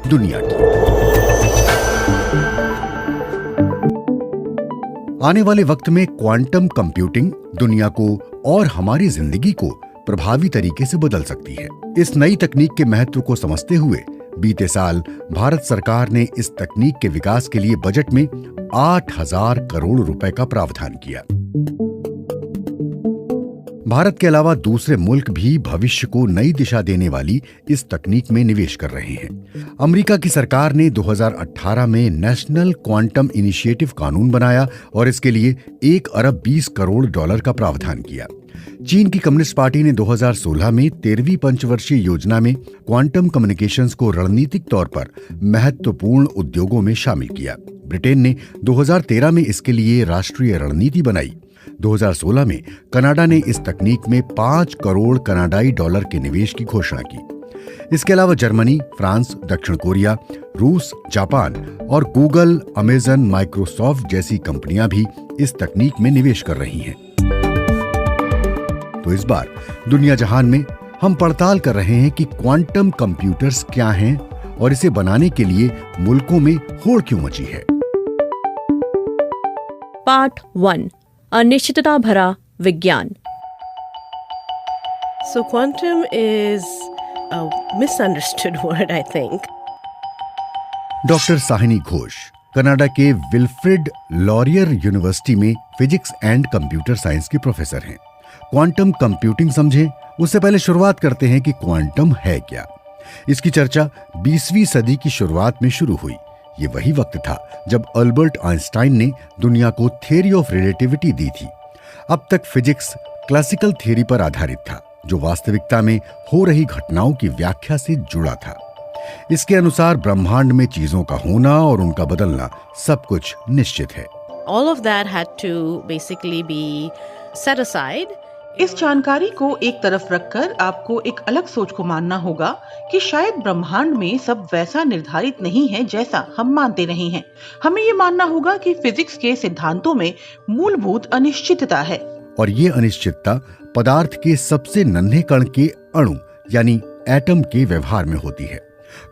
दुनिया की। आने वाले वक्त में क्वांटम कंप्यूटिंग दुनिया को और हमारी जिंदगी को प्रभावी तरीके से बदल सकती है। इस नई तकनीक के महत्व को समझते हुए बीते साल भारत सरकार ने इस तकनीक के विकास के लिए बजट में 8,000 करोड़ रुपए का प्रावधान किया। भारत के अलावा दूसरे मुल्क भी भविष्य को नई दिशा देने वाली इस तकनीक में निवेश कर रहे हैं। अमेरिका की सरकार ने 2018 में नेशनल क्वांटम इनिशिएटिव कानून बनाया और इसके लिए 1 अरब 20 करोड़ डॉलर का प्रावधान किया। चीन की कम्युनिस्ट पार्टी ने 2016 में 13वीं पंचवर्षीय योजना में क्वांटम कम्युनिकेशंस को रणनीतिक तौर पर महत्वपूर्ण उद्योगों में शामिल किया। ब्रिटेन ने 2013 में इसके लिए राष्ट्रीय रणनीति बनाई। 2016 में कनाडा ने इस तकनीक में 5 करोड़ कनाडाई डॉलर के निवेश की घोषणा की। इसके अलावा जर्मनी, फ्रांस, दक्षिण कोरिया, रूस, जापान और गूगल, अमेजन, माइक्रोसॉफ्ट जैसी कंपनियां भी इस तकनीक में निवेश कर रही हैं। तो इस बार दुनिया जहान में हम पड़ताल कर रहे हैं कि क्वांटम कंप्यूटर्स क्या हैं और इसे बनाने के लिए मुल्कों में होड़ क्यों मची है। पार्ट 1, अनिश्चितता भरा विज्ञान। So quantum is a misunderstood word, I think. Doctor Sawhney Ghosh Canada के विल्फ्रेड लॉरियर यूनिवर्सिटी में फिजिक्स एंड कंप्यूटर साइंस के प्रोफेसर हैं। क्वांटम कंप्यूटिंग समझें उससे पहले शुरुआत करते हैं कि क्वांटम है क्या। इसकी चर्चा 20वीं सदी की शुरुआत में शुरू हुई। ये वही वक्त था जब अल्बर्ट आइंस्टाइन ने दुनिया को थ्योरी ऑफ रिलेटिविटी दी थी। अब तक फिजिक्स क्लासिकल थ्योरी पर आधारित था, जो वास्तविकता में हो रही घटनाओं की व्याख्या से जुड़ा था। इसके अनुसार ब्रह्मांड में चीजों का होना और उनका बदलना सब कुछ निश्चित है। All of that had to basically be set aside. इस जानकारी को एक तरफ रखकर आपको एक अलग सोच को मानना होगा कि शायद ब्रह्मांड में सब वैसा निर्धारित नहीं है जैसा हम मानते रहे हैं। हमें ये मानना होगा कि फिजिक्स के सिद्धांतों में मूलभूत अनिश्चितता है और ये अनिश्चितता पदार्थ के सबसे नन्हे कण के अणु यानी एटम के व्यवहार में होती है।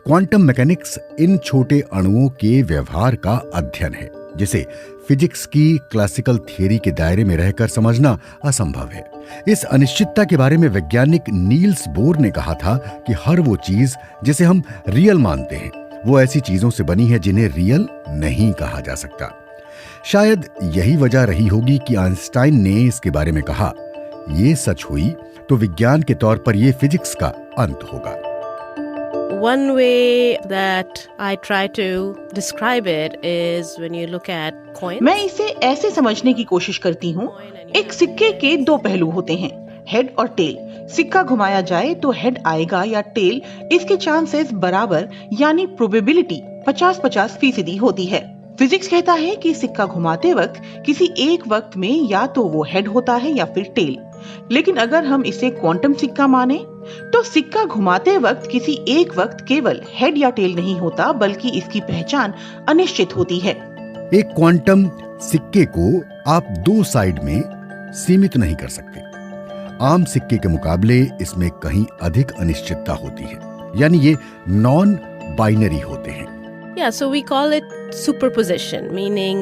क्वांटम मैकेनिक्स इन छोटे अणुओं के व्यवहार का अध्ययन है, जिसे फिजिक्स की क्लासिकल थियरी के दायरे में रहकर समझना असंभव है। इस अनिश्चितता के बारे में वैज्ञानिक नील्स बोर ने कहा था कि हर वो चीज जिसे हम रियल मानते हैं वो ऐसी चीजों से बनी है जिन्हें रियल नहीं कहा जा सकता। शायद यही वजह रही होगी कि आइंस्टाइन ने इसके बारे में कहा, ये सच हुई तो विज्ञान के तौर पर यह फिजिक्स का अंत होगा। One way that I try to describe it is when you look at coins. मैं इसे ऐसे समझने की कोशिश करती हूँ, एक सिक्के के दो पहलू होते हैं, हेड और टेल। सिक्का घुमाया जाए तो हेड आएगा या टेल, इसके चांसेस बराबर यानी प्रोबेबिलिटी 50-50% होती है। फिजिक्स कहता है कि सिक्का घुमाते वक्त किसी एक वक्त में या तो वो हेड होता है या फिर टेल। लेकिन अगर हम इसे क्वांटम सिक्का माने तो सिक्का घुमाते वक्त किसी एक वक्त केवल हेड या टेल नहीं होता, बल्कि इसकी पहचान अनिश्चित होती है। एक क्वांटम सिक्के को आप दो साइड में सीमित नहीं कर सकते। आम सिक्के के मुकाबले इसमें कहीं अधिक अनिश्चितता होती है, यानी ये नॉन बाइनरी होते हैं। Yeah, so we call it superposition, meaning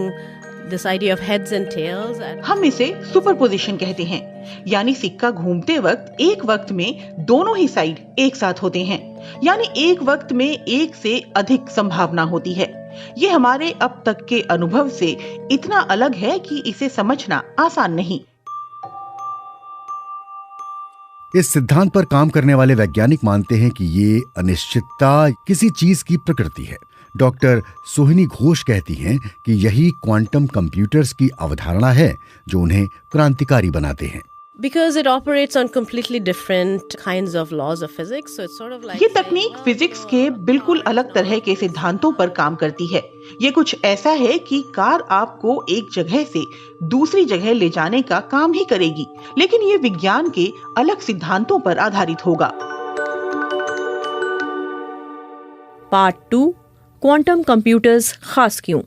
this idea of heads and tails. हम इसे सुपरपोजिशन कहते हैं, यानी सिक्का घूमते वक्त एक वक्त में दोनों ही साइड एक साथ होते हैं, यानी एक वक्त में एक से अधिक संभावना होती है। ये हमारे अब तक के अनुभव से इतना अलग है कि इसे समझना आसान नहीं। इस सिद्धांत पर काम करने वाले वैज्ञानिक मानते हैं कि ये अनिश्चितता किसी चीज की प्रकृति है। डॉक्टर सोहिनी घोष कहती हैं कि यही क्वांटम कंप्यूटर्स की अवधारणा है जो उन्हें क्रांतिकारी बनाते हैं। Because it operates on completely different kinds of laws of physics, so it's sort of like ये तकनीक फिजिक्स के बिल्कुल अलग तरह के सिद्धांतों पर काम करती है। ये कुछ ऐसा है कि कार आपको एक जगह से दूसरी जगह ले जाने का काम ही करेगी, लेकिन ये विज्ञान के अलग सिद्धांतों पर आधारित होगा। पार्ट 2, क्वांटम कंप्यूटर्स खास क्यों?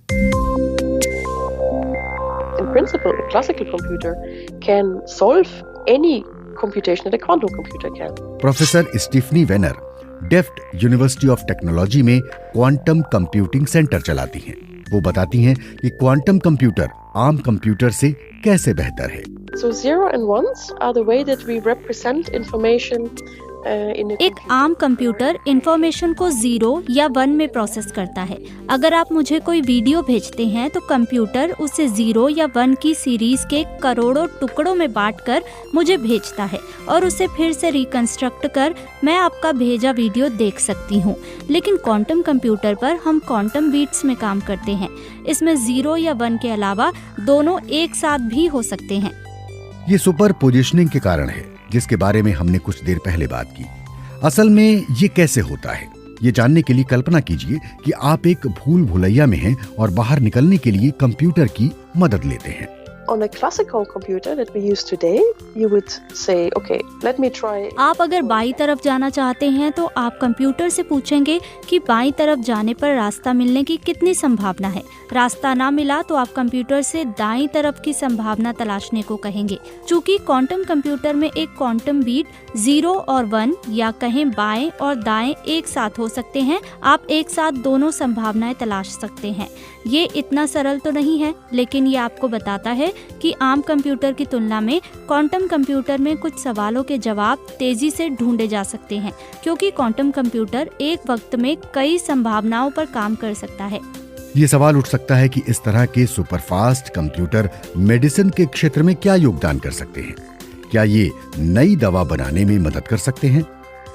In principle, a classical computer can solve any computation that a quantum computer can. Professor Stephanie Wehner Delft university of technology में क्वांटम कंप्यूटिंग सेंटर चलाती हैं। वो बताती हैं कि क्वांटम कंप्यूटर आम कंप्यूटर से कैसे बेहतर है। So 0 and 1s are the way that we represent information in a एक आम कंप्यूटर इंफॉर्मेशन को 0 या 1 में प्रोसेस करता है। अगर आप मुझे कोई वीडियो भेजते हैं तो कंप्यूटर उसे 0 या 1 की सीरीज के करोड़ों टुकड़ों में बांटकर मुझे भेजता है और उसे फिर से रिकंस्ट्रक्ट कर मैं आपका भेजा वीडियो देख सकती हूँ। लेकिन क्वांटम कंप्यूटर पर हम क्वांटम बीट्स में काम करते हैं। इसमें 0 या 1 के अलावा दोनों एक साथ भी हो सकते हैं। ये सुपर पोजिशनिंग के कारण है जिसके बारे में हमने कुछ देर पहले बात की। असल में ये कैसे होता है, ये जानने के लिए कल्पना कीजिए कि आप एक भूल भुलैया में हैं और बाहर निकलने के लिए कंप्यूटर की मदद लेते हैं। On a classical computer that we use today, you would say, okay, let me try. आप अगर बाईं तरफ जाना चाहते हैं तो आप कंप्यूटर से पूछेंगे कि बाईं तरफ जाने पर रास्ता मिलने की कितनी संभावना है। रास्ता ना मिला तो आप कंप्यूटर से दाईं तरफ की संभावना तलाशने को कहेंगे। चूंकि क्वांटम कंप्यूटर में एक क्वांटम बीट 0 और 1 या कहें बाएं और दाएं एक साथ हो सकते हैं, आप एक साथ दोनों संभावनाएं तलाश सकते हैं। ये इतना सरल तो नहीं है, लेकिन ये आपको बताता है कि आम कंप्यूटर की तुलना में क्वांटम कंप्यूटर में कुछ सवालों के जवाब तेजी से ढूंढे जा सकते हैं, क्योंकि क्वांटम कंप्यूटर एक वक्त में कई संभावनाओं पर काम कर सकता है। ये सवाल उठ सकता है कि इस तरह के सुपरफास्ट कंप्यूटर मेडिसिन के क्षेत्र में क्या योगदान कर सकते हैं? क्या ये नई दवा बनाने में मदद कर सकते हैं?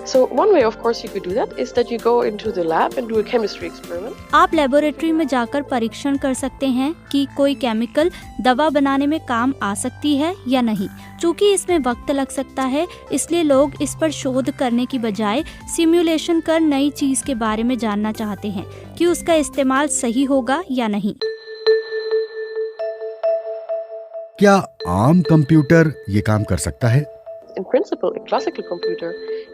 So one way, of course, you could do that is that you go into the lab and do a chemistry experiment. आप लेबोरेटरी में जाकर परीक्षण कर सकते हैं कि कोई केमिकल दवा बनाने में काम आ सकती है या नहीं। चूंकि इसमें वक्त लग सकता है, इसलिए लोग इस पर शोध करने की बजाय सिमुलेशन कर नई चीज के बारे में जानना चाहते हैं कि उसका इस्तेमाल सही होगा या नहीं। क्या आम कंप्यूटर ये काम कर सकता है? In principle, a classical computer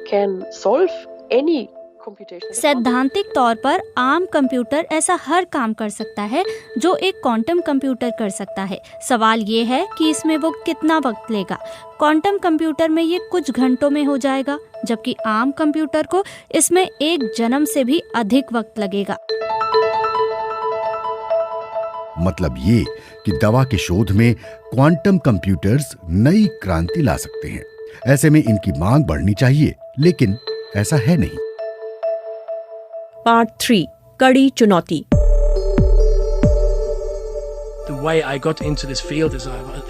can solve any computation. सैद्धांतिक तौर पर आम कंप्यूटर ऐसा हर काम कर सकता है जो एक क्वांटम कंप्यूटर कर सकता है। सवाल ये है कि इसमें वो कितना वक्त लेगा। क्वांटम कंप्यूटर में ये कुछ घंटों में हो जाएगा, जबकि आम कंप्यूटर को इसमें एक जन्म से भी अधिक वक्त लगेगा। मतलब ये कि दवा की शोध में क्वांटम कंप्यूटर्स नई क्रांति ला सकते हैं। ऐसे में इनकी मांग बढ़नी चाहिए, लेकिन ऐसा है नहीं। पार्ट 3 कड़ी चुनौती। The way I got into this field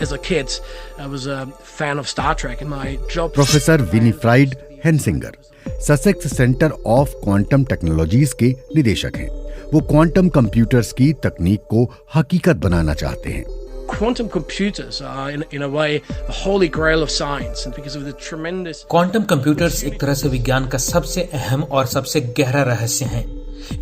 as a kid, I was a fan of Star Trek and my job. Professor Winfried Hensinger Sussex centre of quantum technologies के निदेशक हैं। वो क्वांटम कंप्यूटर्स की तकनीक को हकीकत बनाना चाहते हैं। Quantum computers are in a way the holy grail of science, and because of the tremendous. Quantum computers एक तरह से विज्ञान का सबसे अहम और सबसे गहरा रहस्य हैं।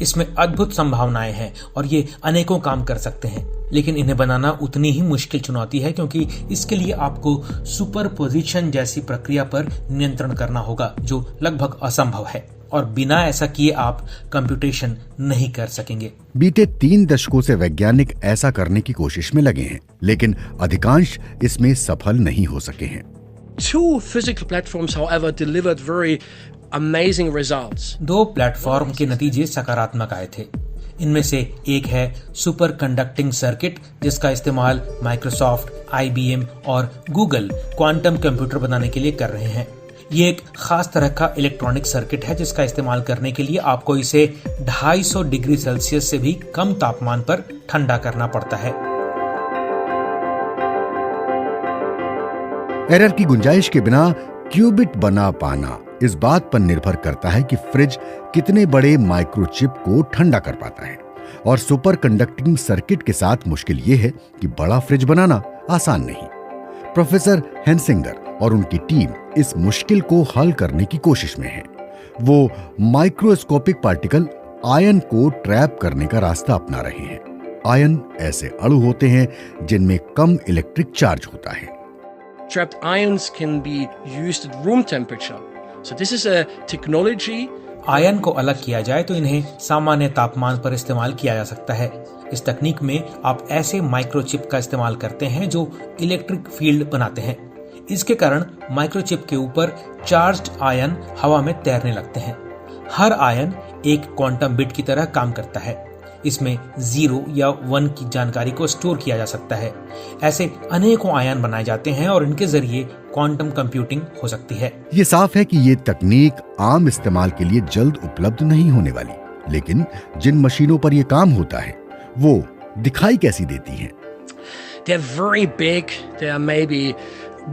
इसमें अद्भुत संभावनाएं हैं और ये अनेकों काम कर सकते हैं, लेकिन इन्हें बनाना उतनी ही मुश्किल चुनौती है, क्योंकि इसके लिए आपको सुपरपोजिशन जैसी प्रक्रिया पर नियंत्रण करना होगा जो लगभग असंभव है, और बिना ऐसा किए आप कंप्यूटेशन नहीं कर सकेंगे। बीते 3 दशकों से वैज्ञानिक ऐसा करने की कोशिश में लगे हैं, लेकिन अधिकांश इसमें सफल नहीं हो सके हैं। 2 physical platforms, however, delivered very amazing results. 2 platform के नतीजे सकारात्मक आए थे। इनमें से एक है सुपर कंडक्टिंग सर्किट, जिसका इस्तेमाल माइक्रोसॉफ्ट, IBM और गूगल क्वांटम कंप्यूटर बनाने के लिए कर रहे हैं। ये एक खास तरह का इलेक्ट्रॉनिक सर्किट है जिसका इस्तेमाल करने के लिए आपको इसे 250 डिग्री सेल्सियस से भी कम तापमान पर ठंडा करना पड़ता है। एरर की गुंजाइश के बिना क्यूबिट बना पाना इस बात पर निर्भर करता है कि फ्रिज कितने बड़े माइक्रोचिप को ठंडा कर पाता है, और सुपर कंडक्टिंग सर्किट के साथ मुश्किल ये है कि बड़ा फ्रिज बनाना आसान नहीं। प्रोफेसर हेंसिंगर और उनकी टीम इस मुश्किल को हल करने की कोशिश में है। वो माइक्रोस्कोपिक पार्टिकल आयन को ट्रैप करने का रास्ता अपना रहे हैं। आयन ऐसे अणु होते हैं जिनमें कम इलेक्ट्रिक चार्ज होता है। Trapped ions can be used at room temperature. So this is a technology. Ion को अलग किया जाए तो इन्हें सामान्य तापमान पर इस्तेमाल किया जा सकता है। इस तकनीक में आप ऐसे माइक्रोचिप का इस्तेमाल करते हैं जो इलेक्ट्रिक फील्ड बनाते हैं। इसके कारण माइक्रोचिप के ऊपर चार्ज्ड आयन हवा में तैरने लगते हैं। हर आयन एक क्वांटम बिट की तरह काम करता है। इसमें 0 या 1 की जानकारी को स्टोर किया जा सकता है। ऐसे अनेकों आयन बनाए जाते हैं और इनके जरिए क्वांटम कंप्यूटिंग हो सकती है। ये साफ है कि ये तकनीक आम इस्तेमाल के लिए जल्द उपलब्ध नहीं होने वाली, लेकिन जिन मशीनों पर ये काम होता है वो दिखाई कैसी देती हैं? They're very big. They are maybe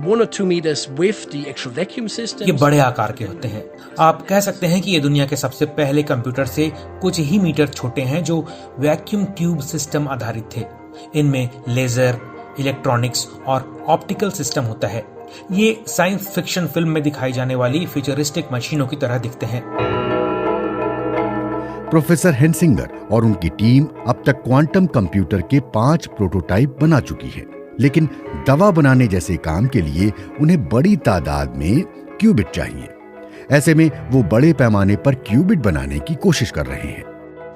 1 or 2 meters with the actual vacuum system. ये बड़े आकार के होते हैं। आप कह सकते हैं कि ये दुनिया के सबसे पहले कंप्यूटर से कुछ ही मीटर छोटे हैं जो वैक्यूम ट्यूब सिस्टम आधारित थे। इनमें लेजर, इलेक्ट्रॉनिक्स और ऑप्टिकल सिस्टम होता है। ये साइंस फिक्शन फिल्म में दिखाई जाने वाली फ्यूचरिस्टिक मशीनों की तरह दिखते हैं। प्रोफेसर हेंसिंगर और उनकी टीम अब तक क्वांटम कंप्यूटर के 5 प्रोटोटाइप बना चुकी है, लेकिन दवा बनाने जैसे काम के लिए उन्हें बड़ी तादाद में क्यूबिट चाहिए। ऐसे में वो बड़े पैमाने पर क्यूबिट बनाने की कोशिश कर रहे हैं।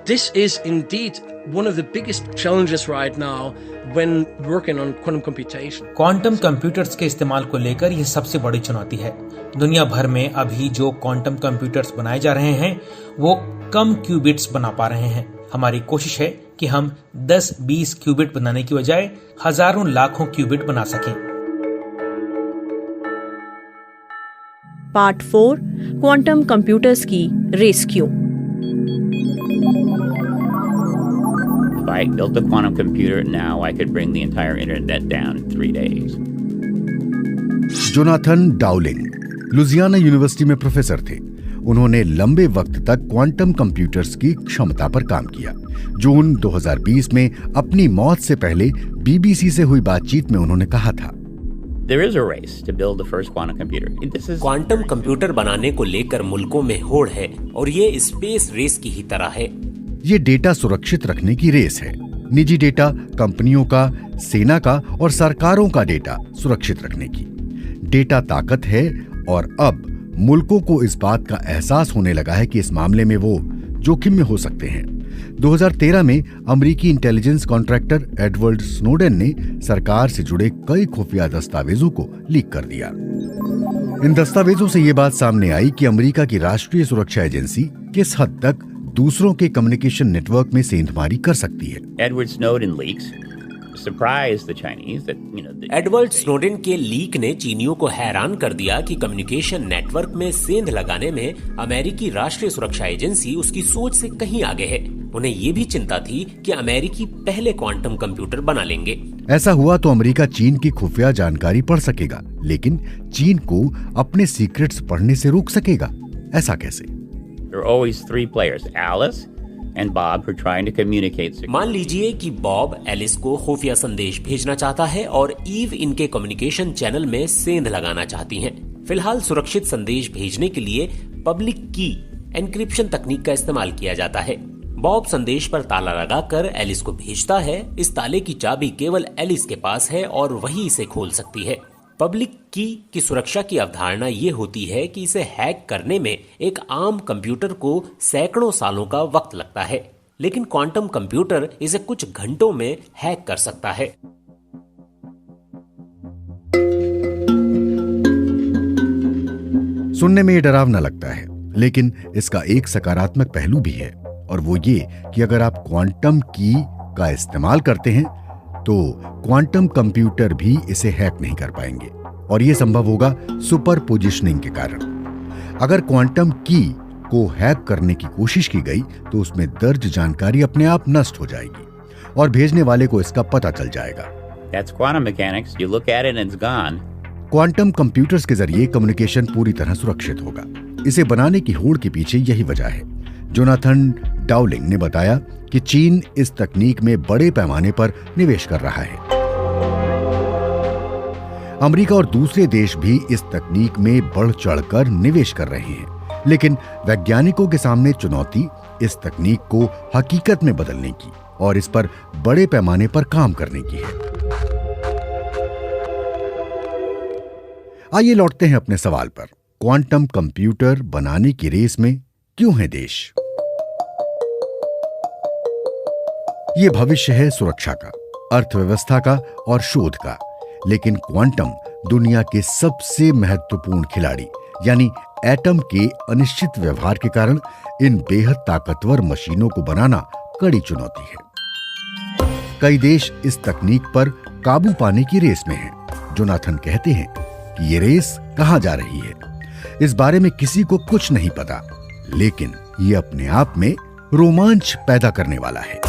This is indeed one of the biggest challenges right now when working on quantum computation. Quantum computers के इस्तेमाल को लेकर यह सबसे बड़ी चुनौती है। दुनिया भर में अभी जो क्वांटम कंप्यूटर्स बनाए जा रहे हैं वो कम क्यूबिट्स बना पा रहे हैं। हमारी कोशिश है कि हम 10-20 क्यूबिट बनाने की बजाय हजारों लाखों क्यूबिट बना सकें। पार्ट 4 क्वांटम कंप्यूटर्स की rescue. If I built a quantum computer now, I could bring the entire internet down in 3 days. Jonathan Dowling Louisiana university में प्रोफेसर थे। उन्होंने लंबे वक्त तक क्वांटम कंप्यूटर्स की क्षमता पर काम किया। जून 2020 में अपनी मौत से पहले बीबीसी से हुई बातचीत में उन्होंने कहा था, There is a race to build the first quantum computer. This is quantum computer बनाने को लेकर मुल्कों में होड़ है और ये स्पेस रेस की ही तरह है। ये डेटा सुरक्षित रखने की रेस है। निजी डेटा, कंपनियों का, सेना का और सरकारों का डेटा सुरक्षित रखने की। डेटा ताकत है और अब मुल्कों को इस बात का एहसास होने लगा है कि इस मामले में वो जोखिम में हो सकते हैं। 2013 में अमेरिकी इंटेलिजेंस कॉन्ट्रैक्टर एडवर्ड स्नोडेन ने सरकार से जुड़े कई खुफिया दस्तावेजों को लीक कर दिया। इन दस्तावेजों से ये बात सामने आई कि अमेरिका की राष्ट्रीय सुरक्षा एजेंसी किस हद तक दूसरों के कम्युनिकेशन नेटवर्क में सेंधमारी कर सकती है। Edward Snowden leaks surprised the Chinese that, Edward Snowden के लीक ने चीनियों को हैरान कर दिया कि कम्युनिकेशन नेटवर्क में सेंध लगाने में अमेरिकी राष्ट्रीय सुरक्षा एजेंसी उसकी सोच से कहीं आगे है। उन्हें ये भी चिंता थी कि अमेरिकी पहले क्वांटम कंप्यूटर बना लेंगे। ऐसा हुआ तो अमेरिका चीन की खुफिया जानकारी पढ़ सकेगा, लेकिन चीन को अपने सीक्रेट्स पढ़ने से रोक सकेगा। ऐसा कैसे? there are always 3 players, Alice and Bob, who are trying to communicate. मान लीजिए कि बॉब एलिस को खुफिया संदेश भेजना चाहता है और ईव इनके कम्युनिकेशन चैनल में सेंध लगाना चाहती हैं। फिलहाल सुरक्षित संदेश भेजने के लिए पब्लिक की एन्क्रिप्शन तकनीक का इस्तेमाल किया जाता है। बॉब संदेश पर ताला लगाकर एलिस को भेजता है। इस ताले की चाबी केवल एलिस के पास है और वही इसे खोल सकती है। पब्लिक की सुरक्षा की अवधारणा ये होती है कि इसे हैक करने में एक आम कंप्यूटर को सैकड़ों सालों का वक्त लगता है, लेकिन क्वांटम कंप्यूटर इसे कुछ घंटों में हैक कर सकता है। सुनने में ये डरावना लगता है, लेकिन इसका एक सकारात्मक पहलू भी है, और वो ये कि अगर आप क्वांटम की का इस्तेमाल करते हैं तो क्वांटम कंप्यूटर भी इसे हैक नहीं कर पाएंगे, और ये संभव होगा सुपर पोजिशनिंग के कारण। अगर क्वांटम की को हैक करने की कोशिश की गई तो उसमें दर्ज जानकारी अपने आप नष्ट हो जाएगी और भेजने वाले को इसका पता चल जाएगा। That's quantum mechanics. You look at it and it's gone. Quantum computers के जरिए कम्युनिकेशन पूरी तरह सुरक्षित होगा। इसे बनाने की होड़ के पीछे यही वजह है। जोनाथन डाउलिंग ने बताया कि चीन इस तकनीक में बड़े पैमाने पर निवेश कर रहा है। अमेरिका और दूसरे देश भी इस तकनीक में बढ़ चढ़कर निवेश कर रहे हैं, लेकिन वैज्ञानिकों के सामने चुनौती इस तकनीक को हकीकत में बदलने की और इस पर बड़े पैमाने पर काम करने की है। आइए लौटते हैं अपने सवाल पर। क्वांटम कंप्यूटर बनाने की रेस में क्यों है देश? ये भविष्य है सुरक्षा का, अर्थव्यवस्था का और शोध का, लेकिन क्वांटम दुनिया के सबसे महत्वपूर्ण खिलाड़ी यानी एटम के अनिश्चित व्यवहार के कारण इन बेहद ताकतवर मशीनों को बनाना कड़ी चुनौती है। कई देश इस तकनीक पर काबू पाने की रेस में हैं। जोनाथन कहते हैं कि ये रेस कहां जा रही है, इस बारे में किसी को कुछ नहीं पता, लेकिन ये अपने आप में रोमांच पैदा करने वाला है।